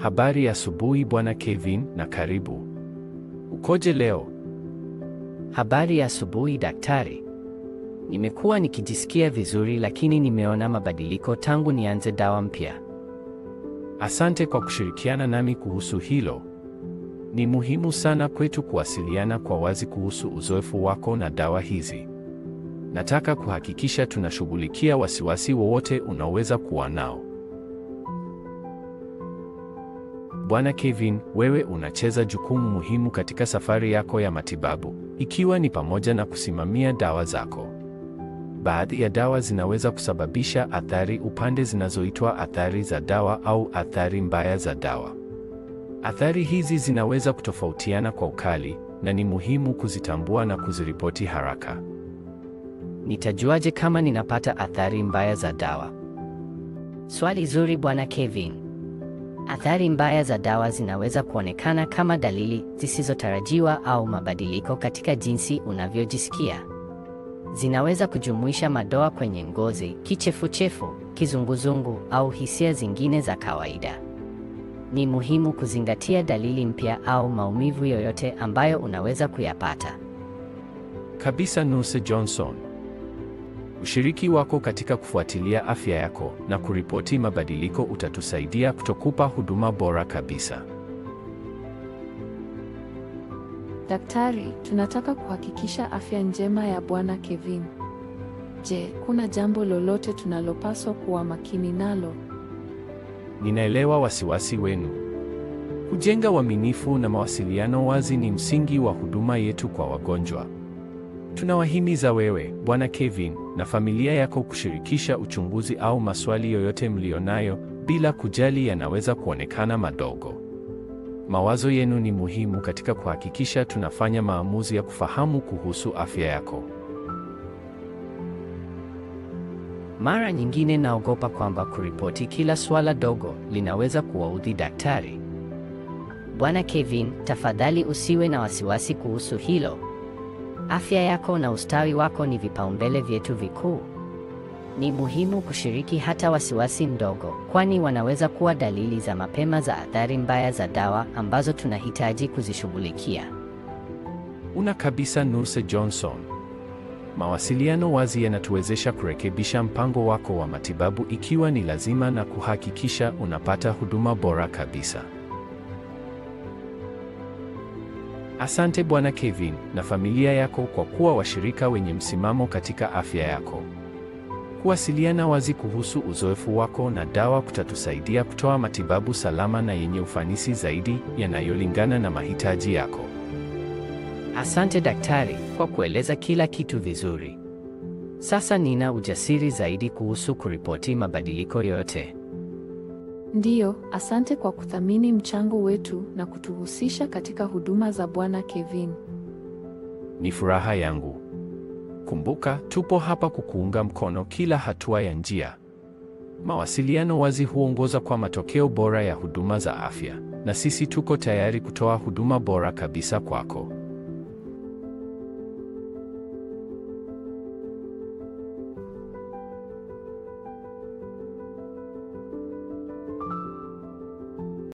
Habari ya asubuhi Bwana Kevin, na karibu. Ukoje leo? Habari ya asubuhi daktari. Nimekuwa nikijisikia vizuri, lakini nimeona mabadiliko tangu nianze dawa mpya. Asante kwa kushirikiana nami kuhusu hilo. Ni muhimu sana kwetu kuwasiliana kwa wazi kuhusu uzoefu wako na dawa hizi. Nataka kuhakikisha tunashughulikia wasiwasi wowote unaoweza kuwa nao. Bwana Kevin, wewe unacheza jukumu muhimu katika safari yako ya matibabu, ikiwa ni pamoja na kusimamia dawa zako. Baadhi ya dawa zinaweza kusababisha athari upande zinazoitwa athari za dawa au athari mbaya za dawa. Athari hizi zinaweza kutofautiana kwa ukali, na ni muhimu kuzitambua na kuziripoti haraka. Nitajuaje kama ninapata athari mbaya za dawa? Swali zuri Bwana Kevin. Athari mbaya za dawa zinaweza kuonekana kama dalili zisizotarajiwa au mabadiliko katika jinsi unavyojisikia. Zinaweza kujumuisha madoa kwenye ngozi, kichefuchefu, kizunguzungu au hisia zingine za kawaida. Ni muhimu kuzingatia dalili mpya au maumivu yoyote ambayo unaweza kuyapata. Kabisa Nurse Johnson. Ushiriki wako katika kufuatilia afya yako na kuripoti mabadiliko utatusaidia kutokupa huduma bora kabisa. Daktari, tunataka kuhakikisha afya njema ya Bwana Kevin. Je, kuna jambo lolote tunalopaswa kuwa makini nalo? Ninaelewa wasiwasi wenu. Kujenga uaminifu na mawasiliano wazi ni msingi wa huduma yetu kwa wagonjwa. Tunawahimiza wewe, Bwana Kevin, na familia yako kushirikisha uchunguzi au maswali yoyote mlionayo, bila kujali yanaweza kuonekana madogo. Mawazo yenu ni muhimu katika kuhakikisha tunafanya maamuzi ya kufahamu kuhusu afya yako. Mara nyingine naogopa kwamba kuripoti kila swala dogo linaweza kuwaudhi daktari. Bwana Kevin, tafadhali usiwe na wasiwasi kuhusu hilo. Afya yako na ustawi wako ni vipaumbele vyetu vikuu. Ni muhimu kushiriki hata wasiwasi mdogo, kwani wanaweza kuwa dalili za mapema za athari mbaya za dawa ambazo tunahitaji kuzishughulikia. Una kabisa Nurse Johnson. Mawasiliano wazi yanatuwezesha kurekebisha mpango wako wa matibabu ikiwa ni lazima na kuhakikisha unapata huduma bora kabisa. Asante Bwana Kevin na familia yako kwa kuwa washirika wenye msimamo katika afya yako. Kuwasiliana wazi kuhusu uzoefu wako na dawa kutatusaidia kutoa matibabu salama na yenye ufanisi zaidi yanayolingana na mahitaji yako. Asante daktari kwa kueleza kila kitu vizuri. Sasa nina ujasiri zaidi kuhusu kuripoti mabadiliko yote. Ndiyo, asante kwa kuthamini mchango wetu na kutuhusisha katika huduma za Bwana Kevin. Ni furaha yangu. Kumbuka, tupo hapa kukuunga mkono kila hatua ya njia. Mawasiliano wazi huongoza kwa matokeo bora ya huduma za afya, na sisi tuko tayari kutoa huduma bora kabisa kwako.